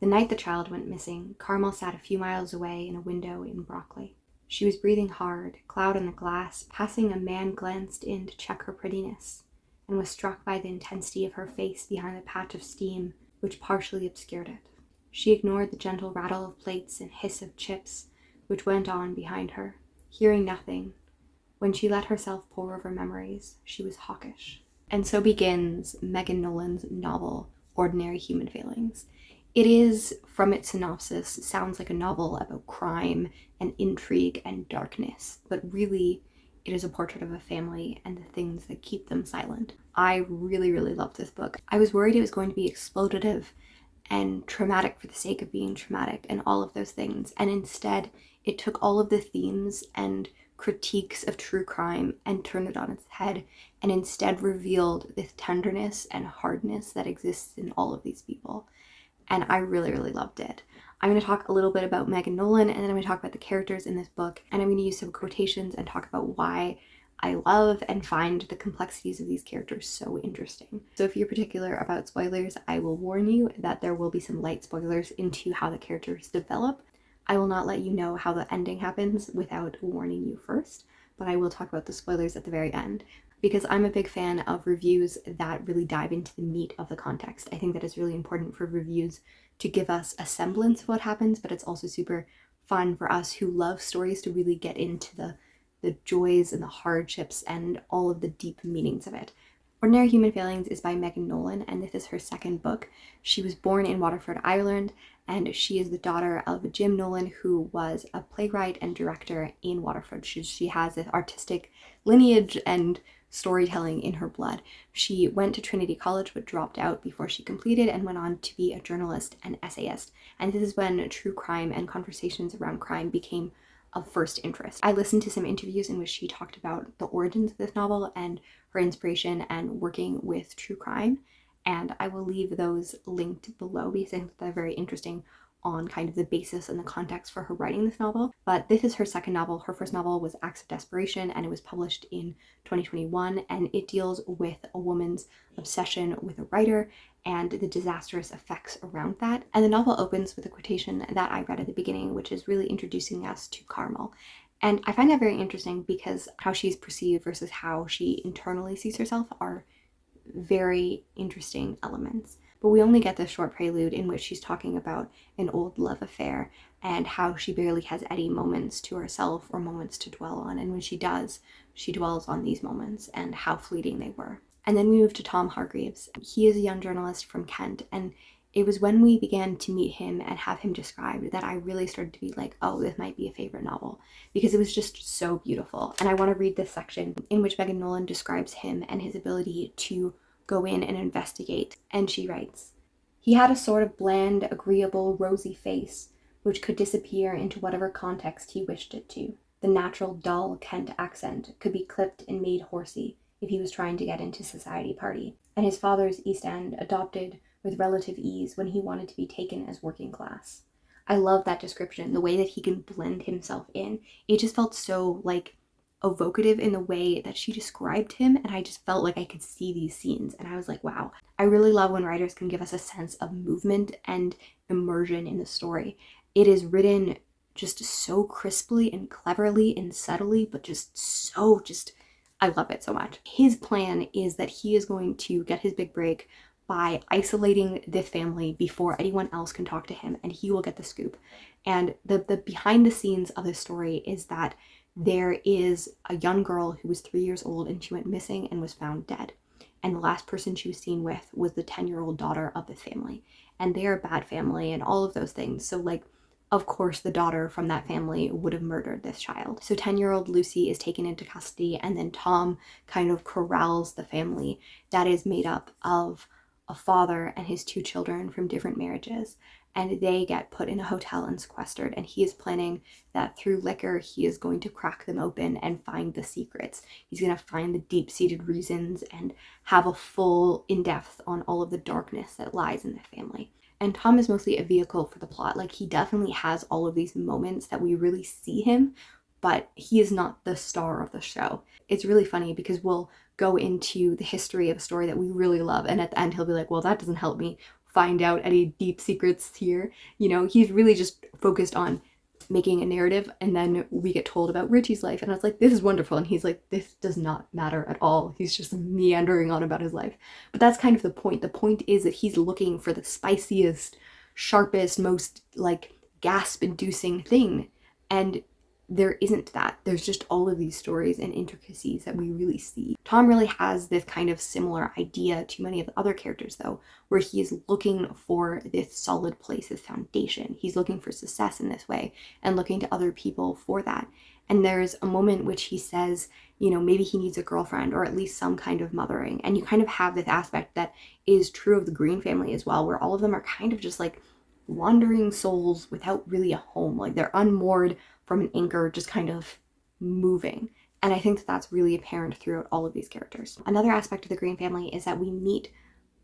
The night the child went missing, Carmel sat a few miles away in a window in Broccoli. She was breathing hard, cloud on the glass. Passing, a man glanced in to check her prettiness, and was struck by the intensity of her face behind the patch of steam which partially obscured it. She ignored the gentle rattle of plates and hiss of chips which went on behind her, hearing nothing. When she let herself pour over memories, she was hawkish. And so begins Megan Nolan's novel, Ordinary Human Failings. It is, from its synopsis, sounds like a novel about crime and intrigue and darkness, but really it is a portrait of a family and the things that keep them silent. I really, really loved this book. I was worried it was going to be exploitative and traumatic for the sake of being traumatic and all of those things, and instead it took all of the themes and critiques of true crime and turned it on its head, and instead revealed this tenderness and hardness that exists in all of these people. And I really, really loved it. I'm going to talk a little bit about Megan Nolan, and then I'm going to talk about the characters in this book, and I'm going to use some quotations and talk about why I love and find the complexities of these characters so interesting. So if you're particular about spoilers, I will warn you that there will be some light spoilers into how the characters develop. I will not let you know how the ending happens without warning you first, but I will talk about the spoilers at the very end, because I'm a big fan of reviews that really dive into the meat of the context. I think that it's really important for reviews to give us a semblance of what happens, but it's also super fun for us who love stories to really get into the joys and the hardships and all of the deep meanings of it. Ordinary Human Failings is by Megan Nolan, and this is her second book. She was born in Waterford, Ireland, and she is the daughter of Jim Nolan, who was a playwright and director in Waterford. She has this artistic lineage and storytelling in her blood. She went to Trinity College but dropped out before she completed and went on to be a journalist and essayist. And this is when true crime and conversations around crime became of first interest. I listened to some interviews in which she talked about the origins of this novel and her inspiration and working with true crime, and I will leave those linked below because I think they're very interesting on kind of the basis and the context for her writing this novel. But this is her second novel. Her first novel was Acts of Desperation, and it was published in 2021, and it deals with a woman's obsession with a writer and the disastrous effects around that. And the novel opens with a quotation that I read at the beginning, which is really introducing us to Carmel. And I find that very interesting because how she's perceived versus how she internally sees herself are very interesting elements. But we only get this short prelude in which she's talking about an old love affair and how she barely has any moments to herself or moments to dwell on. And when she does, she dwells on these moments and how fleeting they were. And then we move to Tom Hargreaves. He is a young journalist from Kent, and it was when we began to meet him and have him described that I really started to be like, oh, this might be a favorite novel, because it was just so beautiful. And I want to read this section in which Megan Nolan describes him and his ability to go in and investigate. And she writes, "He had a sort of bland, agreeable, rosy face, which could disappear into whatever context he wished it to. The natural, dull Kent accent could be clipped and made horsey if he was trying to get into society party, and his father's East End adopted with relative ease when he wanted to be taken as working class." I love that description, the way that he can blend himself in. It just felt so like evocative in the way that she described him, and I just felt like I could see these scenes, and I was like, wow. I really love when writers can give us a sense of movement and immersion in the story. It is written just so crisply and cleverly and subtly, but I love it so much. His plan is that he is going to get his big break by isolating this family before anyone else can talk to him, and he will get the scoop. And the behind the scenes of this story is that there is a young girl who was 3 years old and she went missing and was found dead. And the last person she was seen with was the 10-year-old daughter of the family. And they are a bad family and all of those things. So like, of course, the daughter from that family would have murdered this child. So 10-year-old Lucy is taken into custody, and then Tom kind of corrals the family that is made up of a father and his 2 children from different marriages, and they get put in a hotel and sequestered, and he is planning that through liquor he is going to crack them open and find the secrets. He's going to find the deep-seated reasons and have a full in-depth on all of the darkness that lies in the family. And Tom is mostly a vehicle for the plot. Like, he definitely has all of these moments that we really see him, but he is not the star of the show. It's really funny because we'll go into the history of a story that we really love, and at the end he'll be like, well, that doesn't help me find out any deep secrets here. You know, he's really just focused on making a narrative, and then we get told about Richie's life, and I was like, this is wonderful, and he's like, this does not matter at all. He's just meandering on about his life. But that's kind of the point. The point is that he's looking for the spiciest, sharpest, most like gasp-inducing thing, and there isn't that. There's just all of these stories and intricacies that we really see. Tom really has this kind of similar idea to many of the other characters, though, where he is looking for this solid place, this foundation. He's looking for success in this way and looking to other people for that. And there's a moment in which he says, you know, maybe he needs a girlfriend or at least some kind of mothering. And you kind of have this aspect that is true of the Green family as well, where all of them are kind of just like wandering souls without really a home. Like they're unmoored from an anchor, just kind of moving. And I think that that's really apparent throughout all of these characters. Another aspect of the Green family is that we meet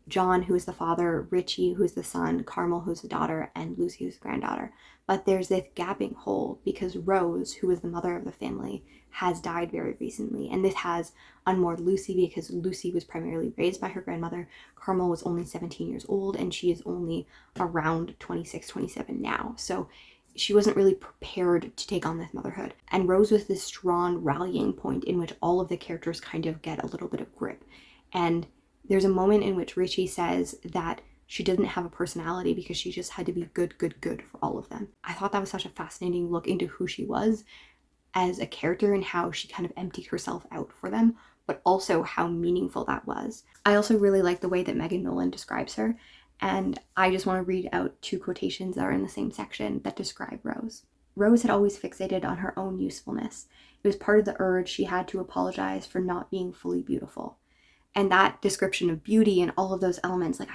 John, who is the father, Richie, who is the son, Carmel, who's the daughter, and Lucy, who's the granddaughter. But there's this gaping hole because Rose, who is the mother of the family, has died very recently. And this has unmoored Lucy because Lucy was primarily raised by her grandmother. Carmel was only 17 years old, and she is only around 26, 27 now. So she wasn't really prepared to take on this motherhood. And Rose was this strong rallying point in which all of the characters kind of get a little bit of grip. And there's a moment in which Richie says that she didn't have a personality because she just had to be good for all of them. I thought that was such a fascinating look into who she was as a character and how she kind of emptied herself out for them, but also how meaningful that was. I also really like the way that Megan Nolan describes her, and I just want to read out two quotations that are in the same section that describe Rose. Rose had always fixated on her own usefulness. It was part of the urge she had to apologize for not being fully beautiful. And that description of beauty and all of those elements, like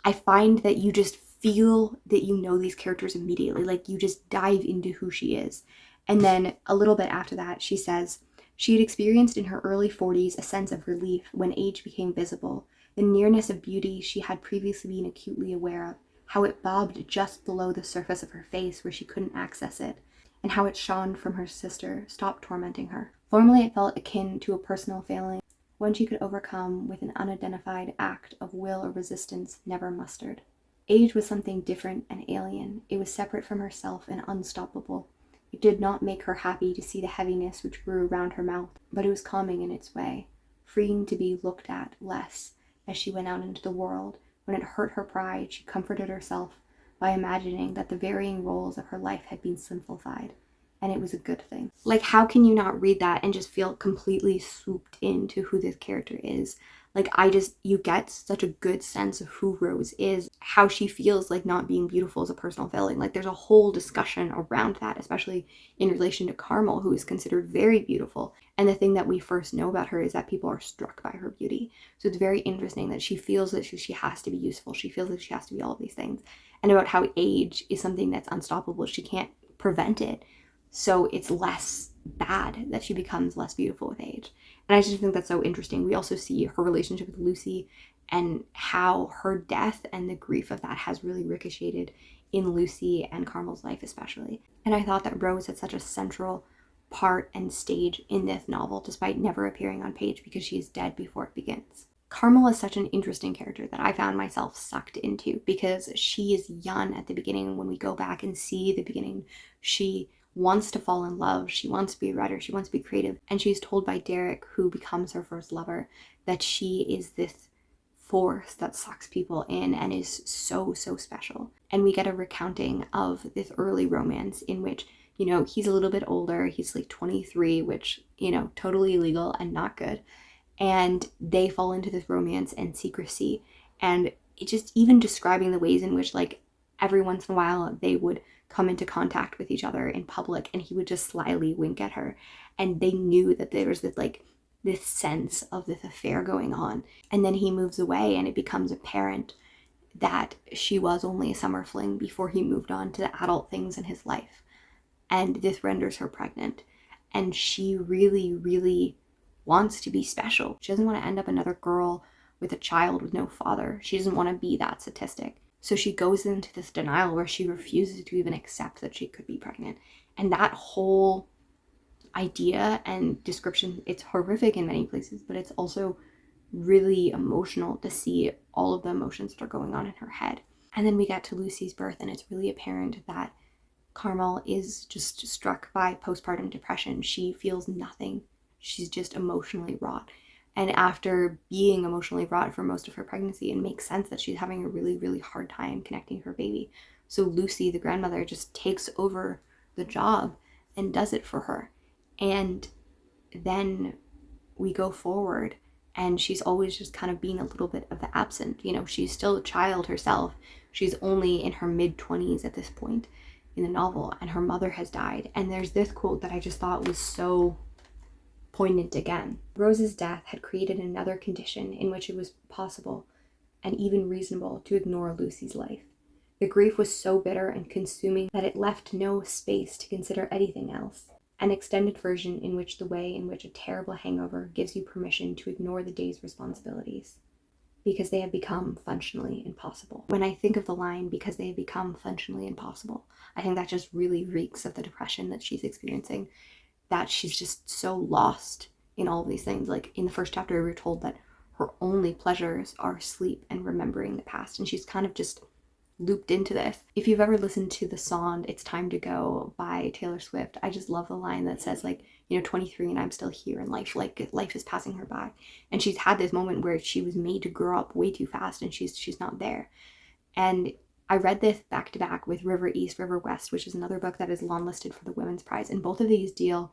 I find that you just feel that you know these characters immediately. Like you just dive into who she is. And then a little bit after that, she says, she had experienced in her early 40s a sense of relief when age became visible. The nearness of beauty she had previously been acutely aware of, how it bobbed just below the surface of her face where she couldn't access it, and how it shone from her sister, stopped tormenting her. Formerly it felt akin to a personal failing, one she could overcome with an unidentified act of will or resistance never mustered. Age was something different and alien. It was separate from herself and unstoppable. It did not make her happy to see the heaviness which grew around her mouth, but it was calming in its way, freeing to be looked at less as she went out into the world. When it hurt her pride, she comforted herself by imagining that the varying roles of her life had been simplified, and it was a good thing. Like, how can you not read that and just feel completely swooped into who this character is? Like, you get such a good sense of who Rose is, how she feels like not being beautiful is a personal failing. Like, there's a whole discussion around that, especially in relation to Carmel, who is considered very beautiful. And the thing that we first know about her is that people are struck by her beauty. So it's very interesting that she feels that she has to be useful. She feels that she has to be all of these things. And about how age is something that's unstoppable. She can't prevent it. So it's less bad that she becomes less beautiful with age. And I just think that's so interesting. We also see her relationship with Lucy and how her death and the grief of that has really ricocheted in Lucy and Carmel's life especially. And I thought that Rose had such a central part and stage in this novel, despite never appearing on page because she is dead before it begins. Carmel is such an interesting character that I found myself sucked into because she is young at the beginning. When we go back and see the beginning, she wants to fall in love, she wants to be a writer, she wants to be creative, and she's told by Derek, who becomes her first lover, that she is this force that sucks people in and is so special. And we get a recounting of this early romance in which, you know, he's a little bit older, he's like 23, which, you know, totally illegal and not good, and they fall into this romance and secrecy, and it just even describing the ways in which, like, every once in a while they would come into contact with each other in public and he would just slyly wink at her, and they knew that there was this sense of this affair going on. And then he moves away and it becomes apparent that she was only a summer fling before he moved on to the adult things in his life, and this renders her pregnant, and she really wants to be special. She doesn't want to end up another girl with a child with no father. She doesn't want to be that statistic. So she goes into this denial where she refuses to even accept that she could be pregnant. And that whole idea and description, it's horrific in many places, but it's also really emotional to see all of the emotions that are going on in her head. And then we get to Lucy's birth, and it's really apparent that Carmel is just struck by postpartum depression. She feels nothing. She's just emotionally wrought. And after being emotionally wrought for most of her pregnancy, it makes sense that she's having a really, really hard time connecting to her baby. So Lucy, the grandmother, just takes over the job and does it for her. And then we go forward, and she's always just kind of being a little bit of the absent. You know, she's still a child herself. She's only in her mid-20s at this point in the novel, and her mother has died. And there's this quote that I just thought was so poignant again. Rose's death had created another condition in which it was possible and even reasonable to ignore Lucy's life. The grief was so bitter and consuming that it left no space to consider anything else. An extended version in which the way in which a terrible hangover gives you permission to ignore the day's responsibilities because they have become functionally impossible. When I think of the line, because they have become functionally impossible, I think that just really reeks of the depression that she's experiencing, that she's just so lost in all of these things. Like in the first chapter, we were told that her only pleasures are sleep and remembering the past, and she's kind of just looped into this. If you've ever listened to the song It's Time to Go by Taylor Swift, I just love the line that says, like, 23 and I'm still here, and life is passing her by. And she's had this moment where she was made to grow up way too fast, and she's not there. And I read this back to back with River East, River West, which is another book that is long listed for the Women's Prize. And both of these deal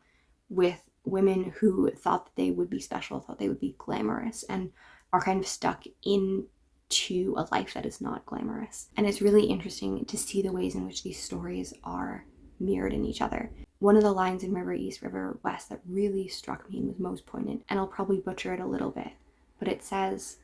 with women who thought that they would be special, thought they would be glamorous, and are kind of stuck into a life that is not glamorous. And it's really interesting to see the ways in which these stories are mirrored in each other. One of the lines in River East, River West that really struck me and was most poignant, and I'll probably butcher it a little bit, but it says,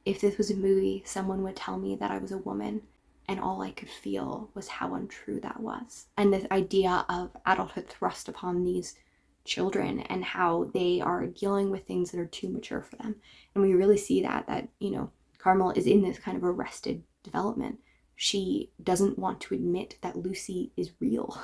"If this was a movie, someone would tell me that I was a woman, and all I could feel was how untrue that was." And this idea of adulthood thrust upon these children and how they are dealing with things that are too mature for them. And we really see that Carmel is in this kind of arrested development. She doesn't want to admit that Lucy is real.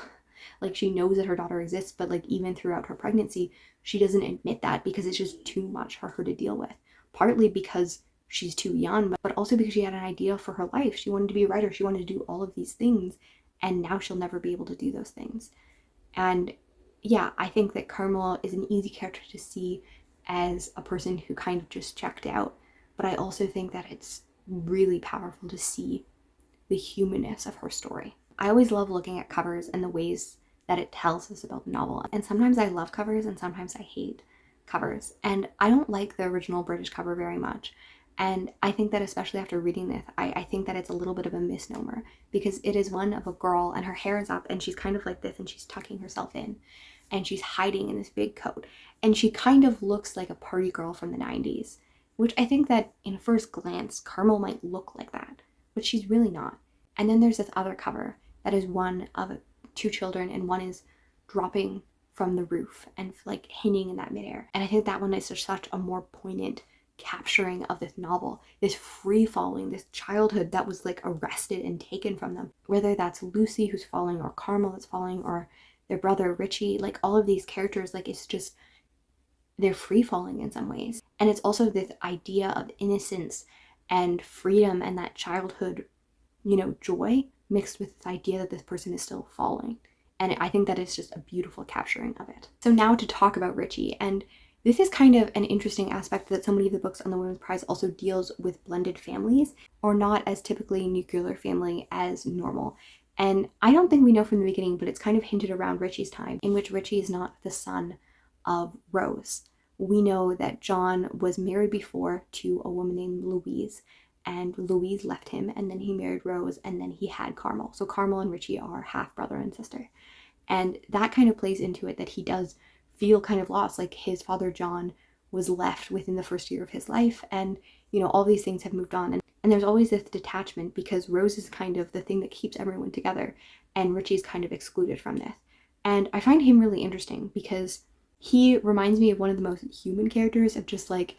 Like, she knows that her daughter exists, but like even throughout her pregnancy, she doesn't admit that because it's just too much for her to deal with. Partly because she's too young, but also because she had an idea for her life. She wanted to be a writer. She wanted to do all of these things, and now she'll never be able to do those things. And yeah, I think that Carmel is an easy character to see as a person who kind of just checked out. But I also think that it's really powerful to see the humanness of her story. I always love looking at covers and the ways that it tells us about the novel. And sometimes I love covers and sometimes I hate covers. And I don't like the original British cover very much. And I think that especially after reading this, I think that it's a little bit of a misnomer, because it is one of a girl and her hair is up and she's kind of like this and she's tucking herself in and she's hiding in this big coat. And she kind of looks like a party girl from the 90s, which I think that in first glance, Carmel might look like that, but she's really not. And then there's this other cover that is one of two children, and one is dropping from the roof and like hanging in that midair. And I think that one is just such a more poignant capturing of this novel, this free falling, this childhood that was like arrested and taken from them. Whether that's Lucy who's falling, or Carmel that's falling, or their brother Richie, like all of these characters, like it's just, they're free falling in some ways. And it's also this idea of innocence and freedom and that childhood, joy mixed with this idea that this person is still falling. And I think that is just a beautiful capturing of it. So now to talk about Richie, and this is kind of an interesting aspect that so many of the books on the Women's Prize also deals with blended families, or not as typically nuclear family as normal. And I don't think we know from the beginning, but it's kind of hinted around Richie's time, in which Richie is not the son of Rose. We know that John was married before to a woman named Louise, and Louise left him, and then he married Rose, and then he had Carmel. So Carmel and Richie are half brother and sister. And that kind of plays into it, that he does feel kind of lost, like his father John was left within the first year of his life, and all these things have moved on. And there's always this detachment, because Rose is kind of the thing that keeps everyone together, and Richie's kind of excluded from this. And I find him really interesting, because he reminds me of one of the most human characters, of just like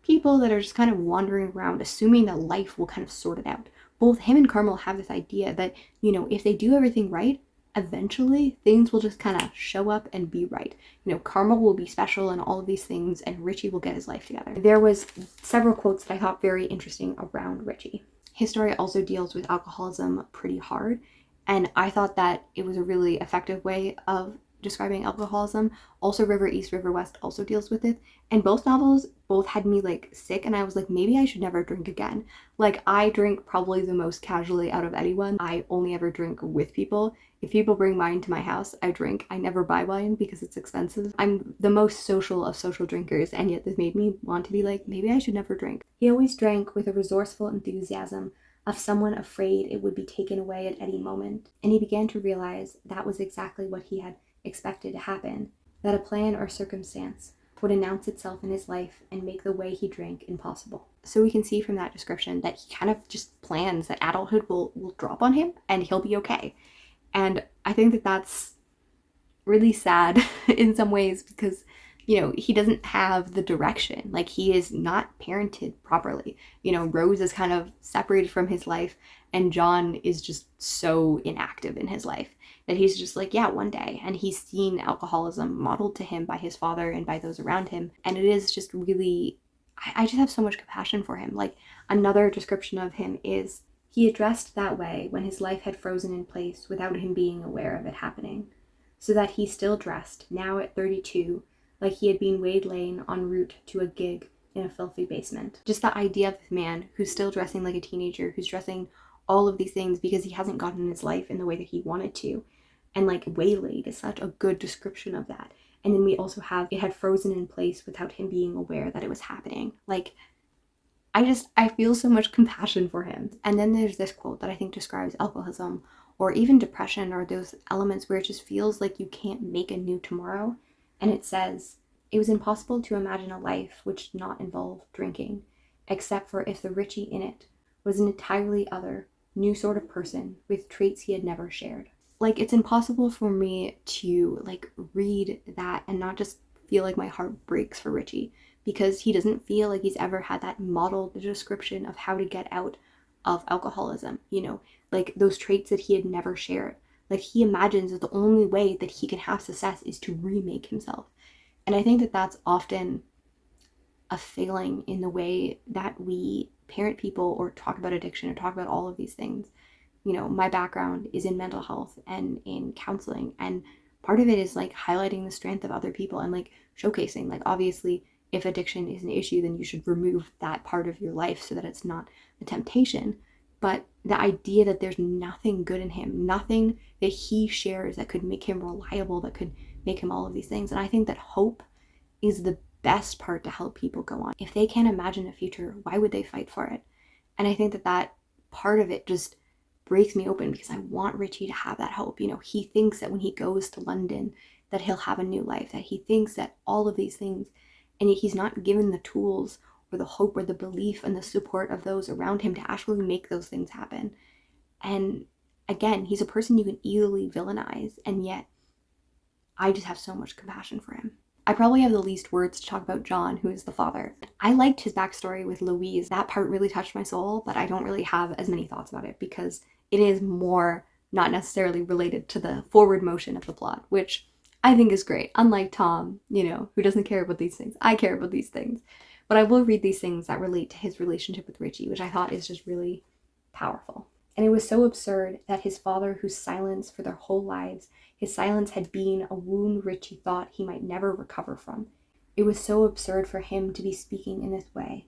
people that are just kind of wandering around assuming that life will kind of sort it out. Both him and Carmel have this idea that, if they do everything right, eventually things will just kind of show up and be right. You know, Carmel will be special and all of these things, and Richie will get his life together. There was several quotes that I thought very interesting around Richie. His story also deals with alcoholism pretty hard, and I thought that it was a really effective way of describing alcoholism. Also, River East, River West also deals with it, and both novels both had me like sick, and I was like, maybe I should never drink again. Like, I drink probably the most casually out of anyone. I only ever drink with people. If people bring wine to my house, I drink. I never buy wine because it's expensive. I'm the most social of social drinkers, and yet this made me want to be like, maybe I should never drink. He always drank with a resourceful enthusiasm of someone afraid it would be taken away at any moment, and he began to realize that was exactly what he had expected to happen, that a plan or circumstance would announce itself in his life and make the way he drank impossible. So we can see from that description that he kind of just plans that adulthood will drop on him and he'll be okay. And I think that that's really sad in some ways because, you know, he doesn't have the direction. Like, he is not parented properly. You know, Rose is kind of separated from his life, and John is just so inactive in his life that he's just like, yeah, one day. And he's seen alcoholism modeled to him by his father and by those around him. And it is just really, I just have so much compassion for him. Like, another description of him is, he addressed that way when his life had frozen in place without him being aware of it happening, so that he still dressed, now at 32, like he had been waylaid en route to a gig in a filthy basement. Just the idea of this man who's still dressing like a teenager, who's dressing all of these things because he hasn't gotten his life in the way that he wanted to. And like, waylaid is such a good description of that. And then we also have, it had frozen in place without him being aware that it was happening. Like, I feel so much compassion for him. And then there's this quote that I think describes alcoholism or even depression, or those elements where it just feels like you can't make a new tomorrow. And it says, it was impossible to imagine a life which did not involve drinking, except for if the Richie in it was an entirely other, new sort of person with traits he had never shared. Like, it's impossible for me to like read that and not just feel like my heart breaks for Richie, because he doesn't feel like he's ever had that modeled description of how to get out of alcoholism, you know, like those traits that he had never shared. Like, he imagines that the only way that he can have success is to remake himself. And I think that that's often a failing in the way that we parent people or talk about addiction or talk about all of these things. You know, my background is in mental health and in counseling, and part of it is like highlighting the strength of other people and like showcasing, like, obviously if addiction is an issue, then you should remove that part of your life so that it's not a temptation. But the idea that there's nothing good in him, nothing that he shares that could make him reliable, that could make him all of these things. And I think that hope is the best part to help people go on. If they can't imagine a future, why would they fight for it? And I think that that part of it just breaks me open, because I want Richie to have that hope. You know, he thinks that when he goes to London that he'll have a new life, that he thinks that all of these things, and yet he's not given the tools or the hope or the belief and the support of those around him to actually make those things happen. And again, he's a person you can easily villainize, and yet I just have so much compassion for him. I probably have the least words to talk about John, who is the father. I liked his backstory with Louise. That part really touched my soul, but I don't really have as many thoughts about it because it is more not necessarily related to the forward motion of the plot, which I think is great. Unlike Tom, you know, who doesn't care about these things. I care about these things. But I will read these things that relate to his relationship with Richie, which I thought is just really powerful. And it was so absurd that his father, whose silence for their whole lives, his silence had been a wound Richie thought he might never recover from. It was so absurd for him to be speaking in this way,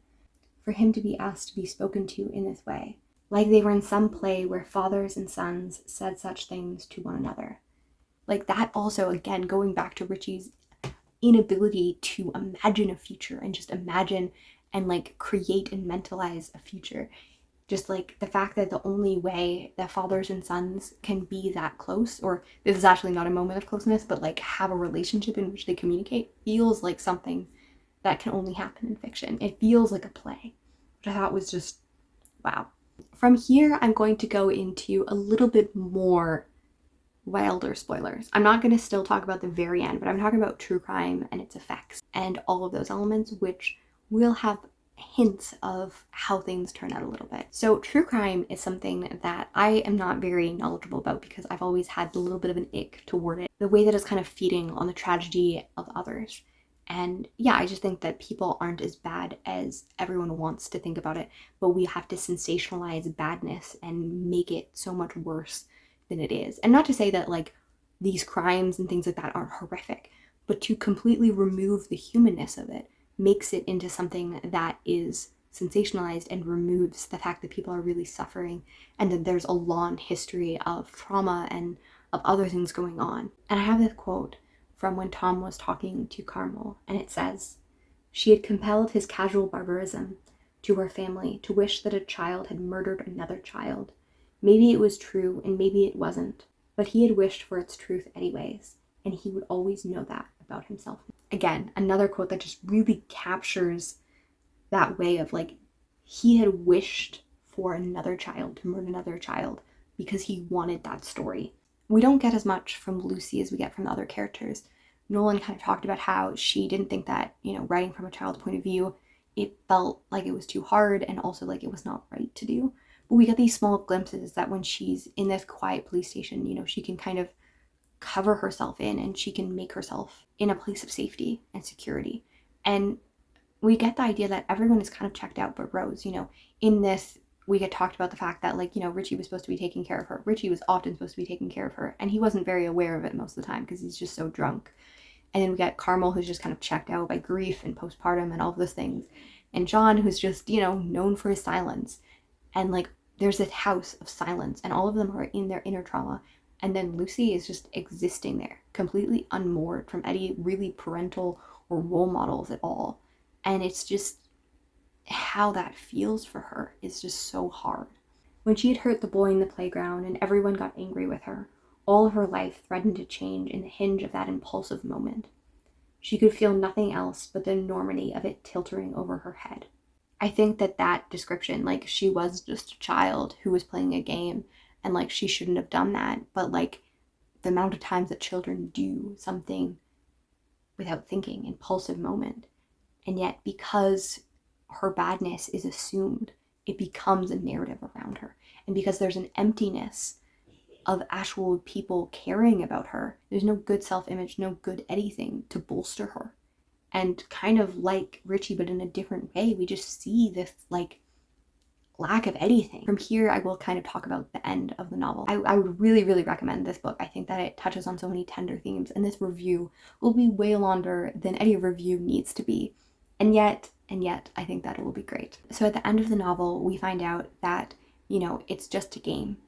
for him to be asked to be spoken to in this way, like they were in some play where fathers and sons said such things to one another. Like, that also, again, going back to Richie's inability to imagine a future and just imagine and like create and mentalize a future. Just like the fact that the only way that fathers and sons can be that close, or this is actually not a moment of closeness, but like have a relationship in which they communicate, feels like something that can only happen in fiction. It feels like a play, which I thought was just wow. From here, I'm going to go into a little bit more wilder spoilers. I'm not going to still talk about the very end, but I'm talking about true crime and its effects and all of those elements, which will have hints of how things turn out a little bit. So true crime is something that I am not very knowledgeable about because I've always had a little bit of an ick toward it. The way that it's kind of feeding on the tragedy of others. And yeah, I just think that people aren't as bad as everyone wants to think about it, but we have to sensationalize badness and make it so much worse than it is. And not to say that like these crimes and things like that aren't horrific, but to completely remove the humanness of it makes it into something that is sensationalized and removes the fact that people are really suffering and that there's a long history of trauma and of other things going on. And I have this quote from when Tom was talking to Carmel, and it says, "She had compelled his casual barbarism to her family to wish that a child had murdered another child. Maybe it was true and maybe it wasn't, but he had wished for its truth anyways, and he would always know that about himself." Again, another quote that just really captures that way of like, he had wished for another child to murder another child because he wanted that story. We don't get as much from Lucy as we get from the other characters. Nolan kind of talked about how she didn't think that, writing from a child's point of view, it felt like it was too hard and also like it was not right to do. But we get these small glimpses that when she's in this quiet police station, she can kind of cover herself in and she can make herself in a place of safety and security. And we get the idea that everyone is kind of checked out but Rose. In this, we get talked about the fact that Richie was supposed to be taking care of her. Richie was often supposed to be taking care of her, and he wasn't very aware of it most of the time because he's just so drunk. And then we got Carmel, who's just kind of checked out by grief and postpartum and all of those things. And John, who's just, known for his silence. And there's this house of silence, and all of them are in their inner trauma. And then Lucy is just existing there, completely unmoored from any really parental or role models at all. And it's just how that feels for her is just so hard. When she had hurt the boy in the playground and everyone got angry with her, all of her life threatened to change in the hinge of that impulsive moment. She could feel nothing else but the enormity of it tilting over her head. I think that description, she was just a child who was playing a game and she shouldn't have done that, but the amount of times that children do something without thinking, impulsive moment, and yet because her badness is assumed, it becomes a narrative around her. And because there's an emptiness of actual people caring about her, there's no good self-image, no good anything to bolster her. And kind of like Richie, but in a different way, we just see this lack of anything. From here, I will kind of talk about the end of the novel. I would really, really recommend this book. I think that it touches on so many tender themes, and this review will be way longer than any review needs to be. And yet, I think that it will be great. So at the end of the novel, we find out that, it's just a game.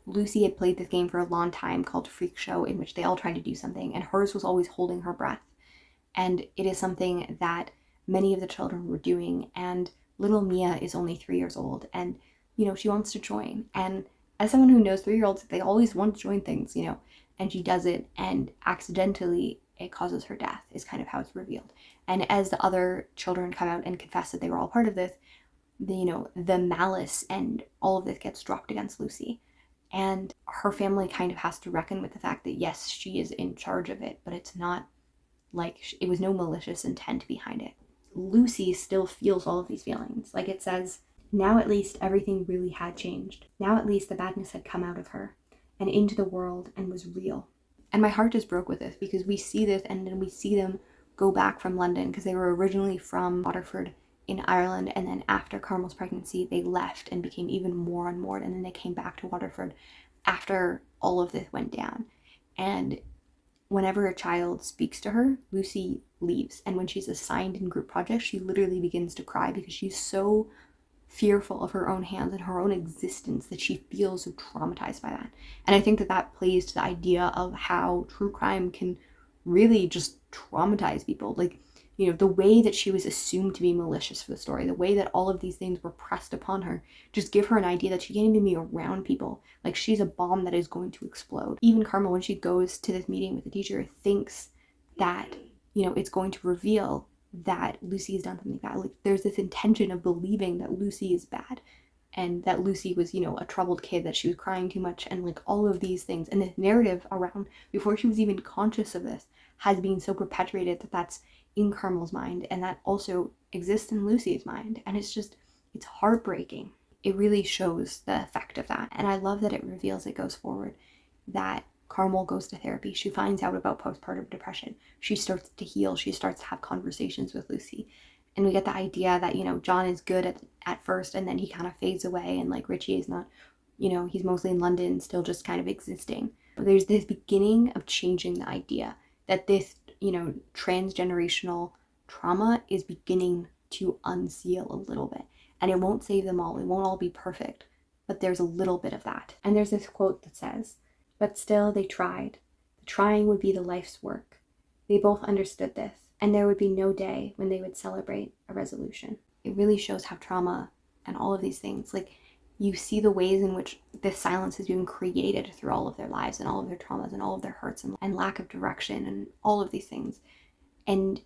Lucy had played this game for a long time called Freak Show, in which they all tried to do something, and hers was always holding her breath. And it is something that many of the children were doing, and little Mia is only 3 years old, and, she wants to join. And as someone who knows 3-year-olds, they always want to join things, and she does it, and accidentally it causes her death, is kind of how it's revealed. And as the other children come out and confess that they were all part of this, the malice and all of this gets dropped against Lucy. And her family kind of has to reckon with the fact that, yes, she is in charge of it, but it's not it was no malicious intent behind it. Lucy still feels all of these feelings. It says, now at least everything really had changed. Now at least the badness had come out of her and into the world and was real. And my heart just broke with this because we see this and then we see them go back from London because they were originally from Waterford in Ireland, and then after Carmel's pregnancy they left and became even more unmoored, and then they came back to Waterford after all of this went down. And whenever a child speaks to her, Lucy leaves, and when she's assigned in group projects, she literally begins to cry because she's so fearful of her own hands and her own existence that she feels so traumatized by that. And I think that plays to the idea of how true crime can really just traumatize people. The way that she was assumed to be malicious for the story, the way that all of these things were pressed upon her, just give her an idea that she can't even be around people. She's a bomb that is going to explode. Even Carmel, when she goes to this meeting with the teacher, thinks that, it's going to reveal that Lucy has done something bad. There's this intention of believing that Lucy is bad. and that Lucy was, a troubled kid, that she was crying too much, and like all of these things. And the narrative around, before she was even conscious of this, has been so perpetuated that that's in Carmel's mind, and that also exists in Lucy's mind. And it's heartbreaking. It really shows the effect of that. And I love that it reveals, it goes forward, that Carmel goes to therapy. She finds out about postpartum depression. She starts to heal. She starts to have conversations with Lucy. And we get the idea that, John is good at first, and then he kind of fades away, and like Richie is not, he's mostly in London, still just kind of existing. But there's this beginning of changing the idea that this, transgenerational trauma is beginning to unseal a little bit. And it won't save them all. It won't all be perfect, but there's a little bit of that. And there's this quote that says, "But still they tried. The trying would be the life's work. They both understood this, and there would be no day when they would celebrate a resolution." It really shows how trauma and all of these things, like, you see the ways in which this silence has been created through all of their lives and all of their traumas and all of their hurts and lack of direction and all of these things. And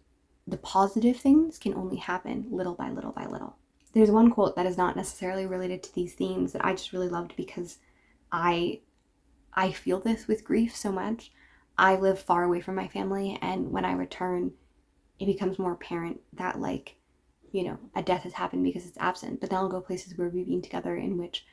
the positive things can only happen little by little by little. There's one quote that is not necessarily related to these themes that I just really loved, because I feel this with grief so much. I live far away from my family, and when I return, it becomes more apparent that, like, a death has happened because it's absent. But then I'll go places where we've been together in which,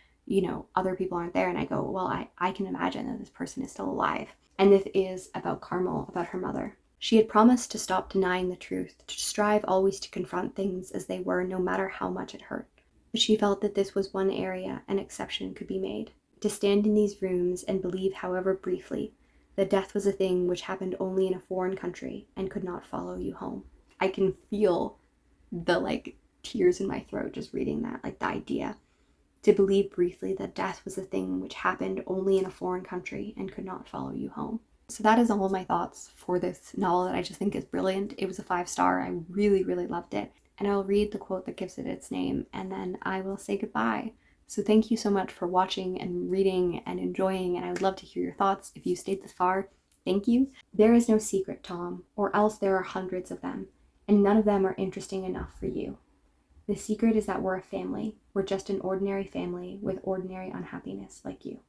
other people aren't there, and I go, well, I can imagine that this person is still alive. And this is about Carmel, about her mother. She had promised to stop denying the truth, to strive always to confront things as they were, no matter how much it hurt. But she felt that this was one area an exception could be made. To stand in these rooms and believe, however briefly, that death was a thing which happened only in a foreign country and could not follow you home. I can feel the, like, tears in my throat just reading that, like, the idea. To believe briefly that death was a thing which happened only in a foreign country and could not follow you home. So that is all of my thoughts for this novel that I just think is brilliant. It was a 5-star. I really, really loved it. And I'll read the quote that gives it its name, and then I will say goodbye. So thank you so much for watching and reading and enjoying, and I would love to hear your thoughts. If you stayed this far, thank you. There is no secret, Tom, or else there are hundreds of them, and none of them are interesting enough for you. The secret is that we're a family. We're just an ordinary family with ordinary unhappiness like you.